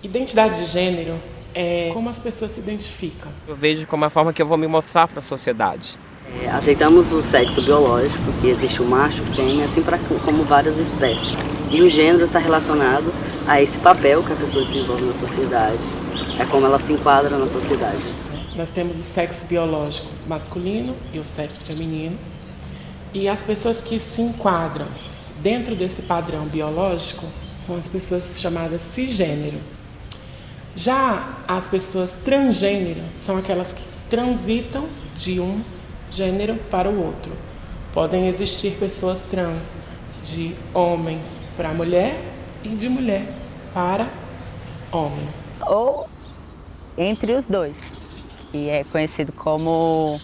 Identidade de gênero é como as pessoas se identificam. Eu vejo como a forma que eu vou me mostrar para a sociedade. Aceitamos o sexo biológico, que existe o macho, fêmea, assim como várias espécies. E o gênero está relacionado a esse papel que a pessoa desenvolve na sociedade, é como ela se enquadra na sociedade. Nós temos o sexo biológico masculino e o sexo feminino. E as pessoas que se enquadram dentro desse padrão biológico são as pessoas chamadas cisgênero. Já as pessoas transgênero são aquelas que transitam de um gênero para o outro. Podem existir pessoas trans de homem para mulher e de mulher para homem. Ou entre os dois, que é conhecido como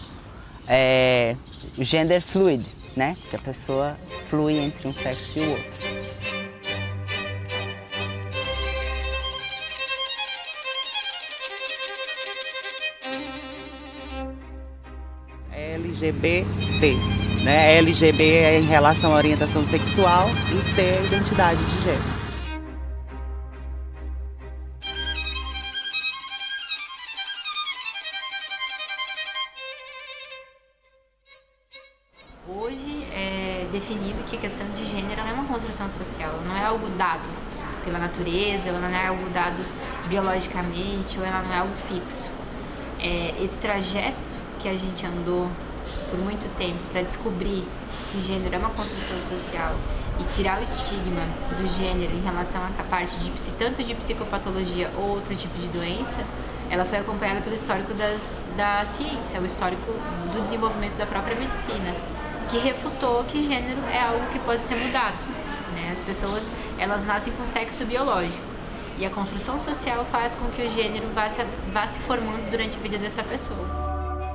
gender fluid, né? Que a pessoa flui entre um sexo e o outro. LGBT, né? LGB é em relação à orientação sexual e T é a identidade de gênero. Hoje é definido que a questão de gênero é uma construção social, não é algo dado pela natureza, ela não é algo dado biologicamente, ou ela não é algo fixo. Esse trajeto que a gente andou por muito tempo para descobrir que gênero é uma construção social e tirar o estigma do gênero em relação à parte de tanto de psicopatologia ou outro tipo de doença, ela foi acompanhada pelo histórico da ciência, o histórico do desenvolvimento da própria medicina, que refutou que gênero é algo que pode ser mudado, né? As pessoas, elas nascem com sexo biológico e a construção social faz com que o gênero vá se formando durante a vida dessa pessoa.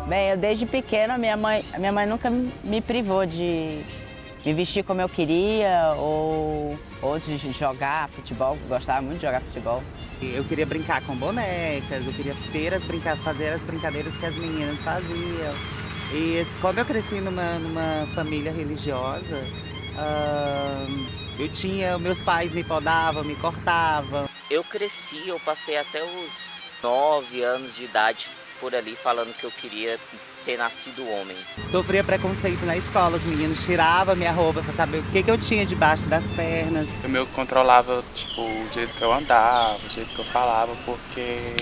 Bem, eu desde pequena, minha mãe nunca me privou de me vestir como eu queria ou de jogar futebol, gostava muito de jogar futebol. Eu queria brincar com bonecas, eu queria fazer as brincadeiras que as meninas faziam. E como eu cresci numa família religiosa, meus pais me podavam, me cortavam. Eu cresci, eu passei até os 9 anos de idade por ali falando que eu queria ter nascido homem. Sofria preconceito na escola, os meninos tiravam minha roupa para saber o que eu tinha debaixo das pernas. Eu meio que controlava o jeito que eu andava, o jeito que eu falava, porque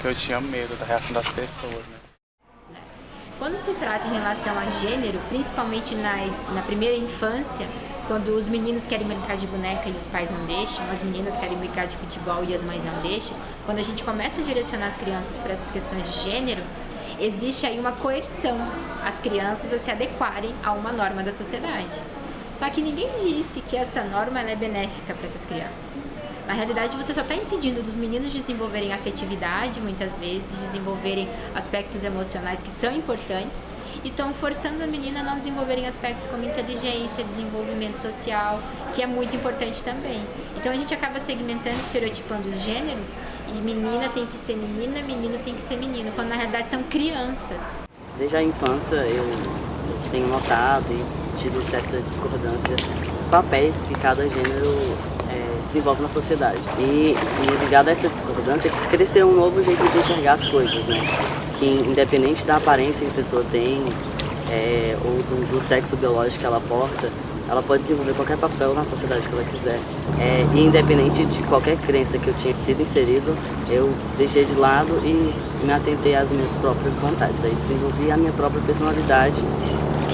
eu tinha medo da reação das pessoas, né? Quando se trata em relação a gênero, principalmente na primeira infância, quando os meninos querem brincar de boneca e os pais não deixam, as meninas querem brincar de futebol e as mães não deixam, quando a gente começa a direcionar as crianças para essas questões de gênero, existe aí uma coerção às crianças a se adequarem a uma norma da sociedade. Só que ninguém disse que essa norma ela é benéfica para essas crianças. Na realidade, você só está impedindo dos meninos desenvolverem afetividade, muitas vezes, desenvolverem aspectos emocionais que são importantes, e estão forçando a menina a não desenvolverem aspectos como inteligência, desenvolvimento social, que é muito importante também. Então a gente acaba segmentando, estereotipando os gêneros, e menina tem que ser menina, menino tem que ser menino, quando na realidade são crianças. Desde a infância eu tenho notado e tido certa discordância dos papéis que cada gênero desenvolve na sociedade. E ligado a essa discordância, cresceu um novo jeito de enxergar as coisas, né? Que independente da aparência que a pessoa tem, ou do sexo biológico que ela porta, ela pode desenvolver qualquer papel na sociedade que ela quiser. E independente de qualquer crença que eu tinha sido inserido, eu deixei de lado e me atentei às minhas próprias vontades. Aí desenvolvi a minha própria personalidade,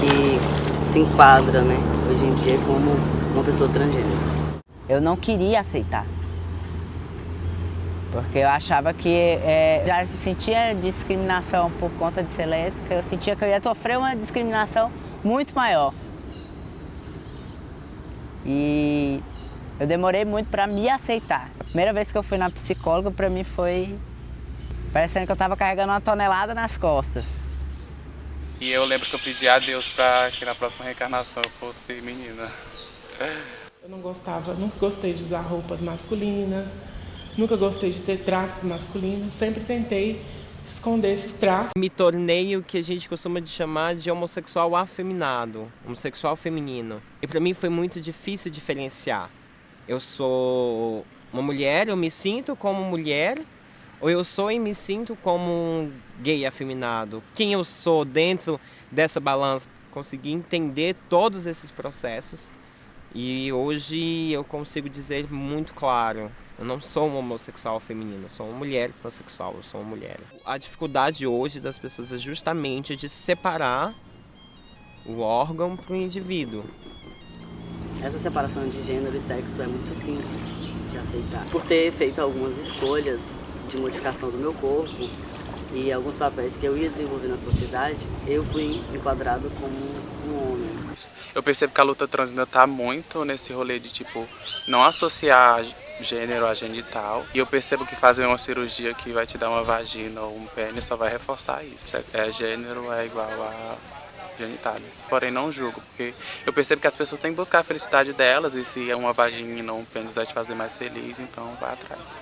que se enquadra, né, hoje em dia como uma pessoa transgênero. Eu não queria aceitar, porque eu achava que já sentia discriminação por conta de ser lésbica, eu sentia que eu ia sofrer uma discriminação muito maior. E eu demorei muito para me aceitar. A primeira vez que eu fui na psicóloga, para mim foi parecendo que eu estava carregando uma tonelada nas costas. E eu lembro que eu pedi a Deus para que na próxima reencarnação eu fosse menina. Eu nunca gostei de usar roupas masculinas, nunca gostei de ter traços masculinos, sempre tentei esconder esses traços. Me tornei o que a gente costuma de chamar de homossexual afeminado, homossexual feminino. E para mim foi muito difícil diferenciar, Eu sou uma mulher, eu me sinto como mulher, ou eu sou e me sinto como um gay afeminado? Quem eu sou dentro dessa balança? Consegui entender todos esses processos e hoje eu consigo dizer muito claro: eu não sou um homossexual feminino, eu sou uma mulher transexual, eu sou uma mulher. A dificuldade hoje das pessoas é justamente de separar o órgão para o indivíduo. Essa separação de gênero e sexo é muito simples de aceitar. Por ter feito algumas escolhas de modificação do meu corpo e alguns papéis que eu ia desenvolver na sociedade, eu fui enquadrado como um homem. Eu percebo que a luta trans ainda está muito nesse rolê de tipo não associar gênero a genital. E eu percebo que fazer uma cirurgia que vai te dar uma vagina ou um pênis só vai reforçar isso. Gênero é igual a genitália. Porém, não julgo, porque eu percebo que as pessoas têm que buscar a felicidade delas e se é uma vagina ou um pênis vai te fazer mais feliz, então vá atrás.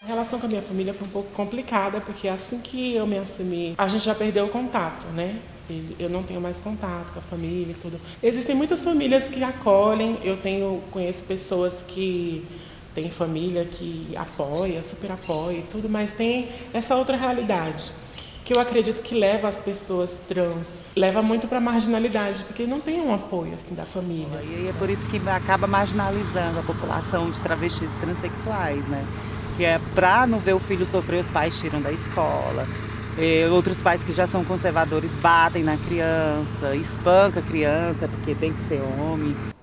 A relação com a minha família foi um pouco complicada, porque assim que eu me assumi, a gente já perdeu o contato, né? Eu não tenho mais contato com a família e tudo. Existem muitas famílias que acolhem, conheço pessoas que têm família que apoia, super apoia e tudo, mas tem essa outra realidade, que eu acredito que leva as pessoas trans, leva muito para a marginalidade, porque não tem um apoio assim da família. E é por isso que acaba marginalizando a população de travestis e transexuais, né? Que é para não ver o filho sofrer, os pais tiram da escola. Outros pais que já são conservadores batem na criança, espancam a criança porque tem que ser homem. A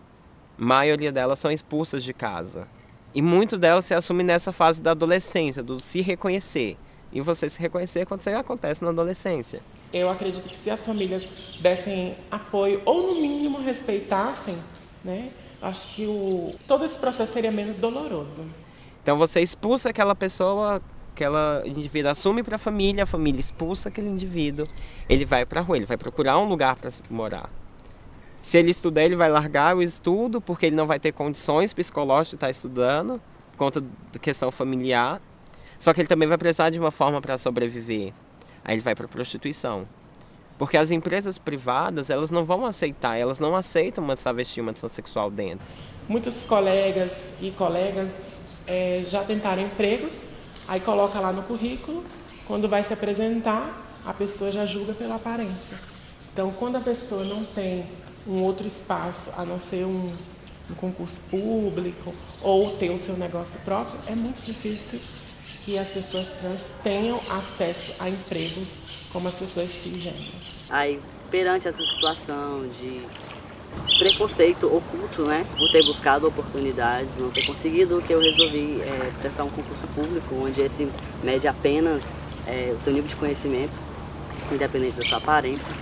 maioria delas são expulsas de casa. E muito delas se assume nessa fase da adolescência, do se reconhecer. E você se reconhecer quando isso acontece na adolescência. Eu acredito que se as famílias dessem apoio ou no mínimo respeitassem, né, acho que todo esse processo seria menos doloroso. Então você expulsa aquela pessoa, aquela indivíduo assume para a família expulsa aquele indivíduo, ele vai para a rua, ele vai procurar um lugar para morar. Se ele estudar, ele vai largar o estudo, porque ele não vai ter condições psicológicas de estar estudando, por conta da questão familiar. Só que ele também vai precisar de uma forma para sobreviver. Aí ele vai para a prostituição. Porque as empresas privadas, elas não vão aceitar, elas não aceitam uma travesti, uma transexual dentro. Muitos colegas e colegas já tentaram empregos, aí coloca lá no currículo, quando vai se apresentar, a pessoa já julga pela aparência. Então, quando a pessoa não tem um outro espaço, a não ser um concurso público ou ter o seu negócio próprio, é muito difícil que as pessoas trans tenham acesso a empregos como as pessoas cisgênero. Aí, perante essa situação de preconceito oculto, né, por ter buscado oportunidades, não ter conseguido, que eu resolvi prestar um concurso público, onde esse mede apenas o seu nível de conhecimento, independente da sua aparência.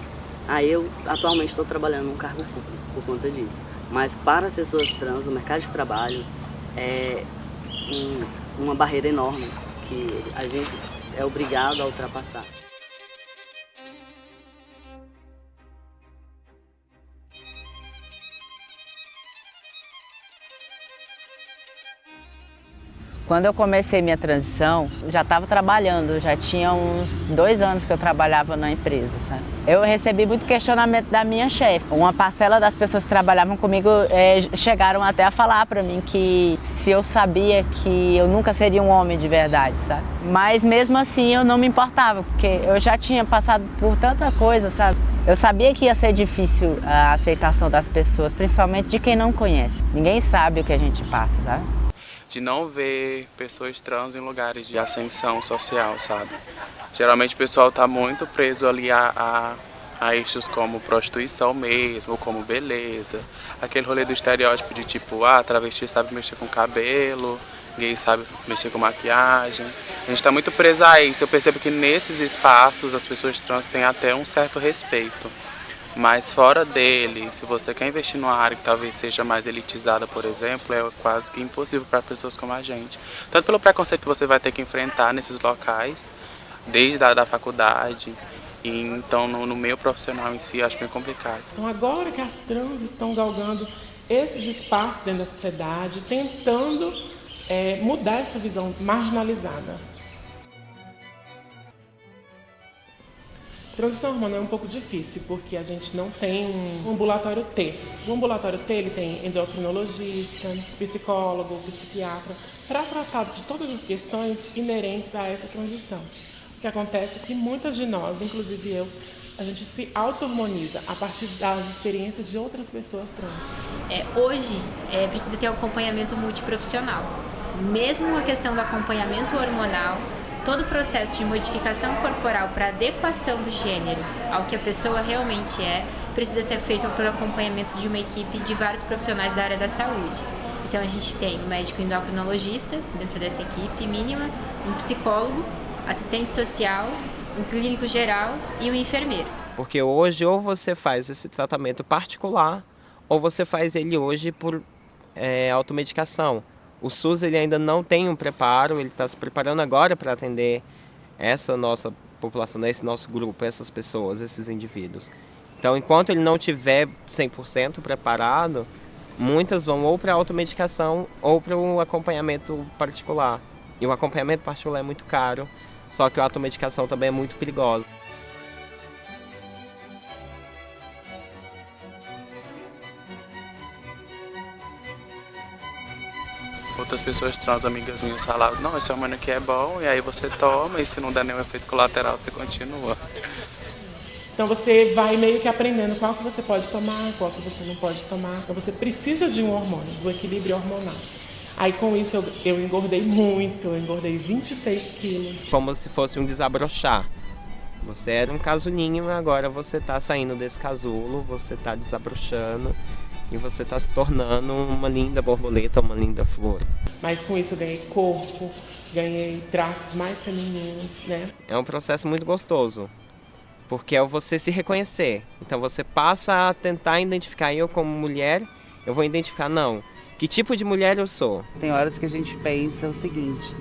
Aí eu atualmente estou trabalhando num cargo público por conta disso. Mas para as pessoas trans, o mercado de trabalho é uma barreira enorme que a gente é obrigado a ultrapassar. Quando eu comecei minha transição, eu já estava trabalhando, já tinha uns 2 anos que eu trabalhava na empresa, sabe? Eu recebi muito questionamento da minha chefe. Uma parcela das pessoas que trabalhavam comigo chegaram até a falar para mim que se eu sabia que eu nunca seria um homem de verdade, sabe? Mas mesmo assim eu não me importava, porque eu já tinha passado por tanta coisa, sabe? Eu sabia que ia ser difícil a aceitação das pessoas, principalmente de quem não conhece. Ninguém sabe o que a gente passa, sabe? De não ver pessoas trans em lugares de ascensão social, sabe? Geralmente o pessoal está muito preso ali a eixos como prostituição mesmo, como beleza. Aquele rolê do estereótipo de tipo, travesti sabe mexer com cabelo, gay sabe mexer com maquiagem. A gente está muito preso a isso. Eu percebo que nesses espaços as pessoas trans têm até um certo respeito. Mas fora dele, se você quer investir numa área que talvez seja mais elitizada, por exemplo, é quase que impossível para pessoas como a gente. Tanto pelo preconceito que você vai ter que enfrentar nesses locais, desde da faculdade, e então no meio profissional em si, acho bem complicado. Então agora que as trans estão galgando esses espaços dentro da sociedade, tentando mudar essa visão marginalizada. Transição hormonal é um pouco difícil, porque a gente não tem um ambulatório T. O ambulatório T ele tem endocrinologista, psicólogo, psiquiatra, para tratar de todas as questões inerentes a essa transição. O que acontece é que muitas de nós, inclusive eu, a gente se auto-hormoniza a partir das experiências de outras pessoas trans. Hoje, precisa ter um acompanhamento multiprofissional. Mesmo a questão do acompanhamento hormonal, todo o processo de modificação corporal para adequação do gênero ao que a pessoa realmente precisa ser feito por acompanhamento de uma equipe de vários profissionais da área da saúde. Então a gente tem um médico endocrinologista dentro dessa equipe mínima, um psicólogo, assistente social, um clínico geral e um enfermeiro. Porque hoje ou você faz esse tratamento particular ou você faz ele hoje por automedicação. O SUS ele ainda não tem um preparo, ele está se preparando agora para atender essa nossa população, esse nosso grupo, essas pessoas, esses indivíduos. Então, enquanto ele não tiver 100% preparado, muitas vão ou para a automedicação ou para o acompanhamento particular. E o acompanhamento particular é muito caro, só que a automedicação também é muito perigosa. Outras pessoas trans, amigas minhas, falavam, não, esse hormônio aqui é bom, e aí você toma, e se não der nenhum efeito colateral, você continua. Então você vai meio que aprendendo qual que você pode tomar, qual que você não pode tomar. Então você precisa de um hormônio, do equilíbrio hormonal. Aí com isso eu engordei muito, eu engordei 26 quilos. Como se fosse um desabrochar. Você era um casulinho, agora você está saindo desse casulo, você está desabrochando e você está se tornando uma linda borboleta, uma linda flor. Mas com isso eu ganhei corpo, ganhei traços mais femininos, né? É um processo muito gostoso, porque é você se reconhecer. Então você passa a tentar identificar, eu como mulher, eu vou identificar, não, que tipo de mulher eu sou. Tem horas que a gente pensa o seguinte,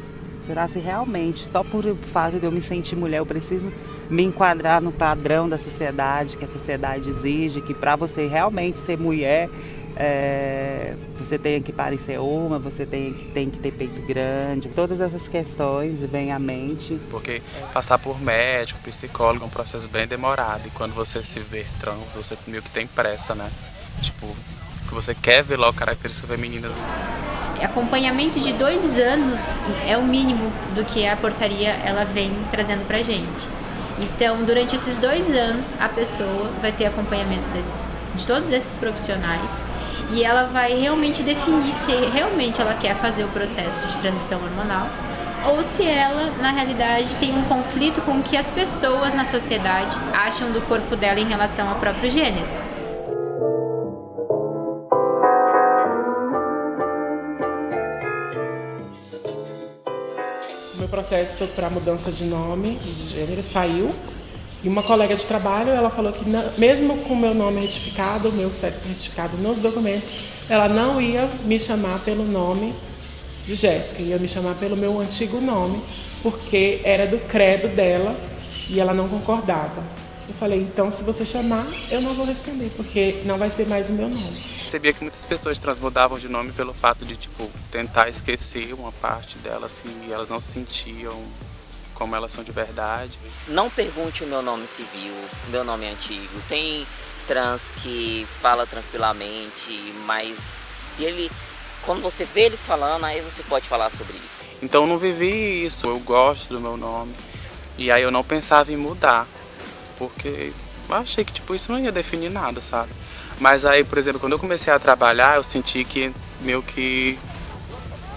será se realmente, só por o fato de eu me sentir mulher, eu preciso me enquadrar no padrão da sociedade, que a sociedade exige, que para você realmente ser mulher, você tem que parecer uma, você tem que ter peito grande, todas essas questões vêm à mente. Porque passar por médico, psicólogo é um processo bem demorado, e quando você se vê trans, você meio que tem pressa, né? Tipo, que você quer ver logo características femininas. Acompanhamento de 2 anos é o mínimo do que a portaria ela vem trazendo pra gente. Então, durante esses 2 anos, a pessoa vai ter acompanhamento de todos esses profissionais e ela vai realmente definir se realmente ela quer fazer o processo de transição hormonal ou se ela, na realidade, tem um conflito com o que as pessoas na sociedade acham do corpo dela em relação ao próprio gênero. Meu processo para mudança de nome e de gênero saiu e uma colega de trabalho, ela falou que mesmo com o meu nome retificado, o meu sexo retificado nos documentos, ela não ia me chamar pelo nome de Jéssica, ia me chamar pelo meu antigo nome, porque era do credo dela e ela não concordava. Eu falei, então se você chamar, eu não vou responder, porque não vai ser mais o meu nome. Percebia que muitas pessoas trans mudavam de nome pelo fato de, tipo, tentar esquecer uma parte delas e elas não se sentiam como elas são de verdade. Não pergunte o meu nome civil, o meu nome é antigo. Tem trans que fala tranquilamente, mas quando você vê ele falando, aí você pode falar sobre isso. Então eu não vivi isso, eu gosto do meu nome. E aí eu não pensava em mudar, porque eu achei que tipo, isso não ia definir nada, sabe? Mas aí, por exemplo, quando eu comecei a trabalhar, eu senti que meio que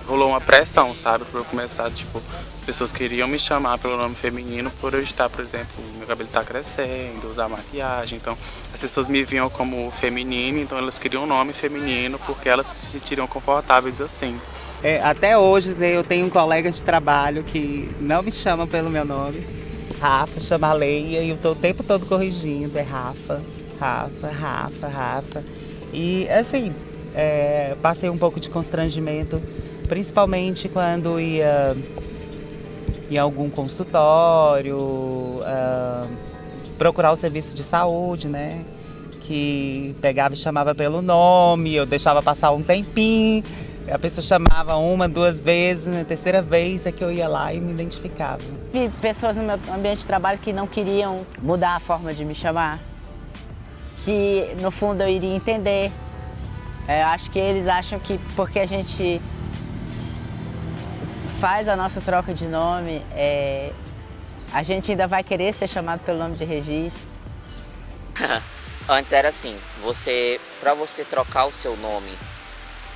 rolou uma pressão, sabe? Pra eu começar, tipo, as pessoas queriam me chamar pelo nome feminino por eu estar, por exemplo, meu cabelo tá crescendo, usar maquiagem. Então, as pessoas me viam como feminino, então elas queriam um nome feminino porque elas se sentiriam confortáveis assim. Até hoje eu tenho colegas de trabalho que não me chamam pelo meu nome. Rafa, chama a Leia e eu tô o tempo todo corrigindo, é Rafa. E assim, passei um pouco de constrangimento, principalmente quando ia em algum consultório, procurar o serviço de saúde, né? Que pegava e chamava pelo nome, eu deixava passar um tempinho, A pessoa chamava uma, duas vezes, na terceira vez é que eu ia lá e me identificava. Vi pessoas no meu ambiente de trabalho que não queriam mudar a forma de me chamar, que no fundo eu iria entender. Eu acho que eles acham que porque a gente faz a nossa troca de nome, a gente ainda vai querer ser chamado pelo nome de registro. Antes era assim, para você trocar o seu nome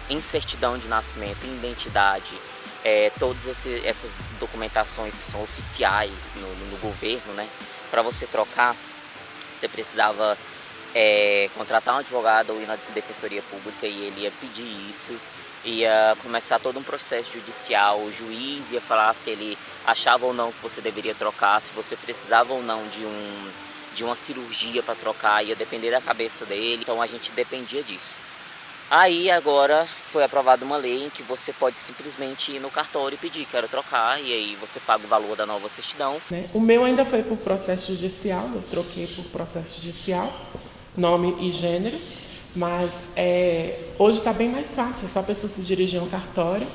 em certidão de nascimento, em identidade, todas essas documentações que são oficiais no governo, né? Para você trocar, você precisava contratar um advogado ou ir na defensoria pública e ele ia pedir isso, ia começar todo um processo judicial, o juiz ia falar se ele achava ou não que você deveria trocar, se você precisava ou não de uma cirurgia para trocar, ia depender da cabeça dele, então a gente dependia disso. Aí agora foi aprovada uma lei em que você pode simplesmente ir no cartório e pedir, quero trocar, e aí você paga o valor da nova certidão. O meu ainda foi por processo judicial, eu troquei por processo judicial, nome e gênero, mas hoje está bem mais fácil, é só a pessoa se dirigir a um cartório,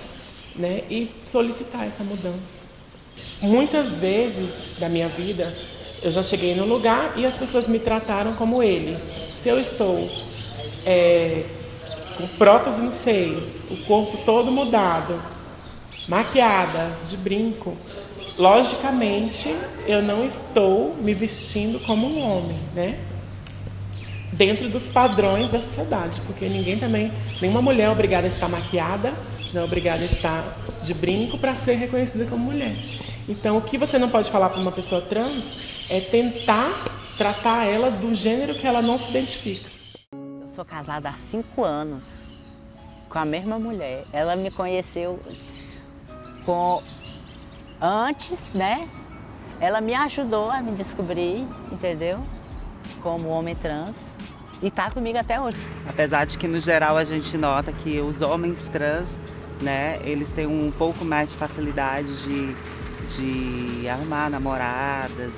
né, e solicitar essa mudança. Muitas vezes da minha vida, eu já cheguei no lugar e as pessoas me trataram como ele. Se eu estou com prótese nos seios, o corpo todo mudado, maquiada, de brinco, logicamente eu não estou me vestindo como um homem, né? Dentro dos padrões da sociedade, porque nenhuma mulher é obrigada a estar maquiada, não é obrigada a estar de brinco para ser reconhecida como mulher. Então, o que você não pode falar para uma pessoa trans é tentar tratar ela do gênero que ela não se identifica. Eu sou casada há 5 anos com a mesma mulher. Ela me conheceu antes, né? Ela me ajudou a me descobrir, entendeu? Como homem trans. E tá comigo até hoje. Apesar de que, no geral, a gente nota que os homens trans, né, eles têm um pouco mais de facilidade de arrumar namoradas.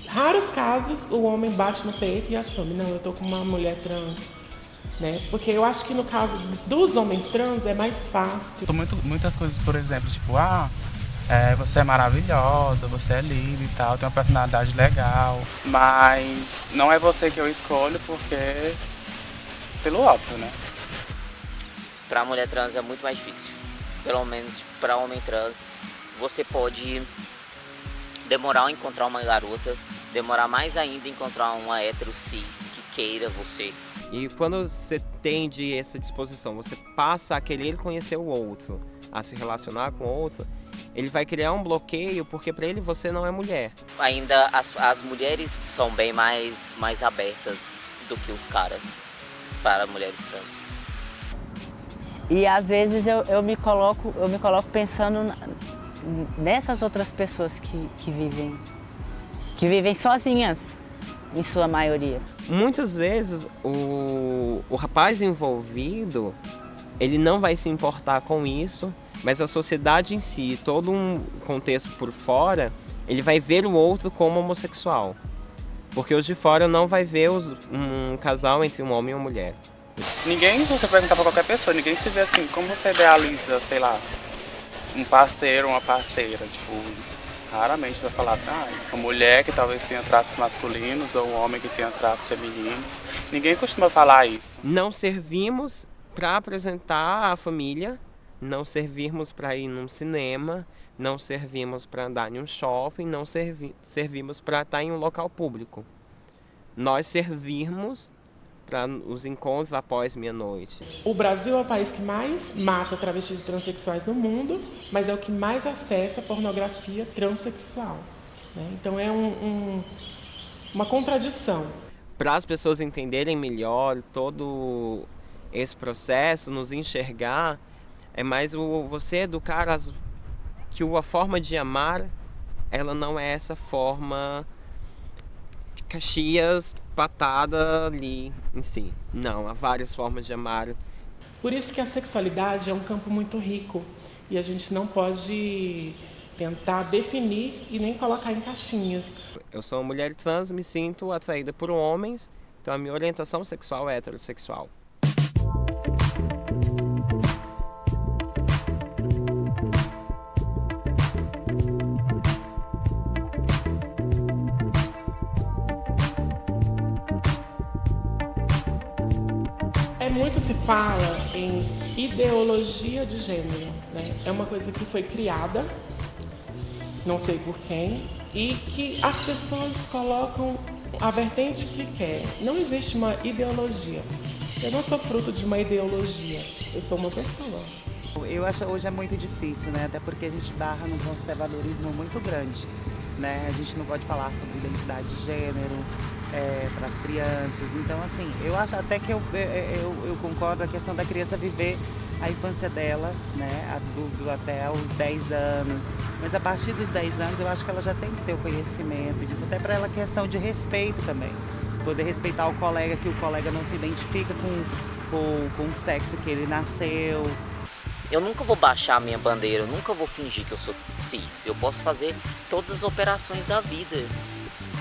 Raros casos o homem bate no peito e assume, não, eu tô com uma mulher trans, né? Porque eu acho que no caso dos homens trans é mais fácil. Muitas coisas, por exemplo, tipo, você é maravilhosa, você é linda e tal, tem uma personalidade legal, mas não é você que eu escolho porque pelo óbvio, né? Para mulher trans é muito mais difícil, pelo menos para homem trans. Você pode demorar a encontrar uma garota, demorar mais ainda a encontrar uma hétero cis que queira você. E quando você tem essa disposição, você passa a querer conhecer o outro, a se relacionar com o outro, ele vai criar um bloqueio porque para ele você não é mulher. Ainda as mulheres são bem mais abertas do que os caras para mulheres trans. E às vezes eu me coloco pensando nessas outras pessoas que vivem sozinhas, em sua maioria. Muitas vezes o rapaz envolvido, ele não vai se importar com isso, mas a sociedade em si, todo um contexto por fora, ele vai ver o outro como homossexual. Porque os de fora não vai ver um casal entre um homem e uma mulher. Ninguém, você perguntar pra qualquer pessoa, ninguém se vê assim, como você idealiza, sei lá, um parceiro, uma parceira, tipo, raramente vai falar assim, uma mulher que talvez tenha traços masculinos ou um homem que tenha traços femininos. Ninguém costuma falar isso. Não servimos para apresentar a família, não servimos para ir num cinema, não servimos para andar em um shopping, não servimos para estar em um local público. Nós servimos para os encontros após meia-noite. O Brasil é o país que mais mata travestis e transexuais no mundo, mas é o que mais acessa pornografia transexual, né? Então é uma contradição. Para as pessoas entenderem melhor todo esse processo, nos enxergar, é mais você educar que a forma de amar, ela não é essa forma Caxias, patada ali em si. Não, há várias formas de amar. Por isso que a sexualidade é um campo muito rico e a gente não pode tentar definir e nem colocar em caixinhas. Eu sou uma mulher trans, me sinto atraída por homens, então a minha orientação sexual é heterossexual. muito se fala em ideologia de gênero, né? É uma coisa que foi criada, não sei por quem, e que as pessoas colocam a vertente que quer. Não existe uma ideologia. Eu não sou fruto de uma ideologia, eu sou uma pessoa. Eu acho que hoje é muito difícil, né? Até porque a gente barra num conservadorismo muito grande, né? A gente não pode falar sobre identidade de gênero para as crianças. Então, assim, eu acho até que eu concordo a questão da criança viver a infância dela, né? Até os 10 anos. Mas a partir dos 10 anos, eu acho que ela já tem que ter o conhecimento disso. Até para ela questão de respeito também. Poder respeitar o colega, que o colega não se identifica com o sexo que ele nasceu. Eu nunca vou baixar a minha bandeira, eu nunca vou fingir que eu sou cis. Eu posso fazer todas as operações da vida.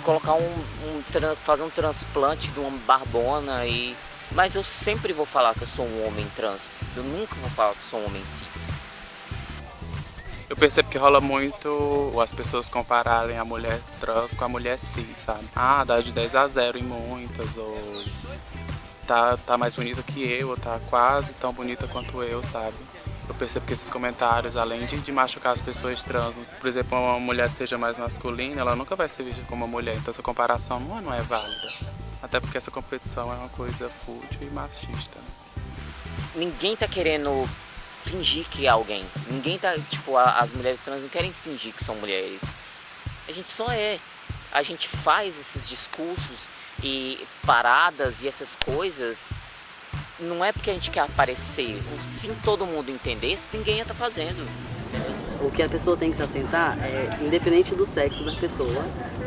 Colocar fazer um transplante de uma barbona mas eu sempre vou falar que eu sou um homem trans. Eu nunca vou falar que eu sou um homem cis. Eu percebo que rola muito as pessoas compararem a mulher trans com a mulher cis, sabe? Ah, dá de 10 a 0 em muitas, ou tá mais bonita que eu, ou tá quase tão bonita quanto eu, sabe? Eu percebo que esses comentários, além de machucar as pessoas trans, por exemplo, uma mulher que seja mais masculina, ela nunca vai ser vista como uma mulher, então essa comparação não é válida. Até porque essa competição é uma coisa fútil e machista. Ninguém tá querendo fingir que é alguém. Ninguém tá, as mulheres trans não querem fingir que são mulheres. A gente só é. A gente faz esses discursos e paradas e essas coisas, não é porque a gente quer aparecer. Se todo mundo entendesse, ninguém ia estar fazendo. Entendeu? O que a pessoa tem que se atentar é, independente do sexo da pessoa,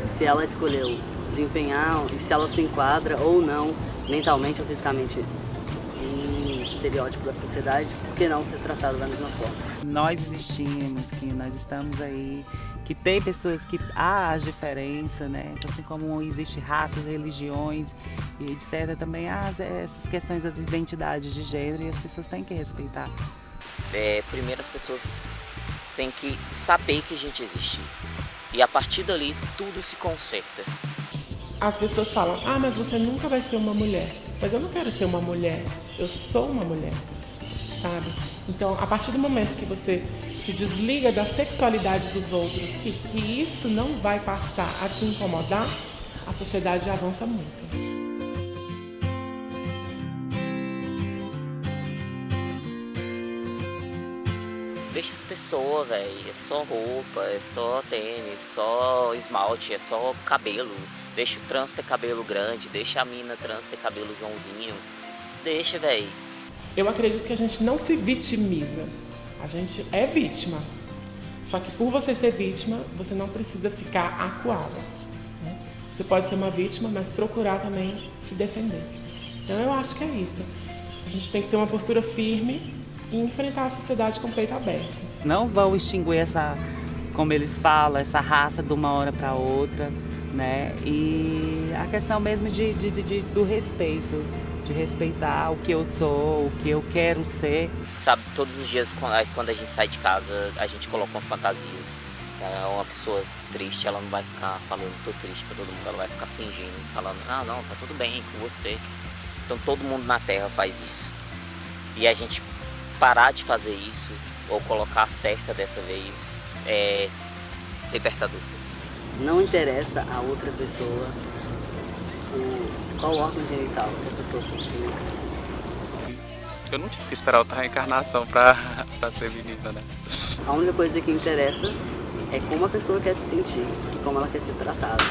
se ela escolheu desempenhar e se ela se enquadra ou não, mentalmente ou fisicamente, em estereótipo da sociedade, por que não ser tratada da mesma forma? Nós existimos, que nós estamos aí, que tem pessoas que há as diferenças, né? Assim como existe raças, religiões e etc. Também há essas questões das identidades de gênero e as pessoas têm que respeitar. Primeiro as pessoas têm que saber que a gente existe. E a partir dali tudo se conserta. As pessoas falam, mas você nunca vai ser uma mulher. Mas eu não quero ser uma mulher, eu sou uma mulher, sabe? Então, a partir do momento que você se desliga da sexualidade dos outros e que isso não vai passar a te incomodar, a sociedade avança muito. Deixa as pessoas, velho. É só roupa, é só tênis, só esmalte, é só cabelo. Deixa o trans ter cabelo grande, deixa a mina trans ter cabelo Joãozinho. Deixa, velho. Eu acredito que a gente não se vitimiza. A gente é vítima. Só que por você ser vítima, você não precisa ficar acuada, né? Você pode ser uma vítima, mas procurar também se defender. Então eu acho que é isso. A gente tem que ter uma postura firme e enfrentar a sociedade com o peito aberto. Não vão extinguir essa, como eles falam, essa raça de uma hora para outra, né? E a questão mesmo do respeito, de respeitar o que eu sou, o que eu quero ser. Sabe, todos os dias quando a gente sai de casa, a gente coloca uma fantasia. Uma pessoa triste, ela não vai ficar falando tô triste pra todo mundo, ela vai ficar fingindo, falando, não, tá tudo bem com você. Então todo mundo na Terra faz isso. E a gente parar de fazer isso, ou colocar certa dessa vez, é libertador. Não interessa a outra pessoa qual órgão genital que a pessoa possui. Eu não tive que esperar outra reencarnação pra ser menina, né? A única coisa que interessa é como a pessoa quer se sentir e como ela quer ser tratada.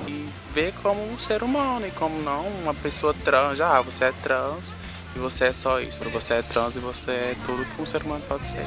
E ver como um ser humano e como não uma pessoa trans. Você é trans e você é só isso. Você é trans e você é tudo que um ser humano pode ser.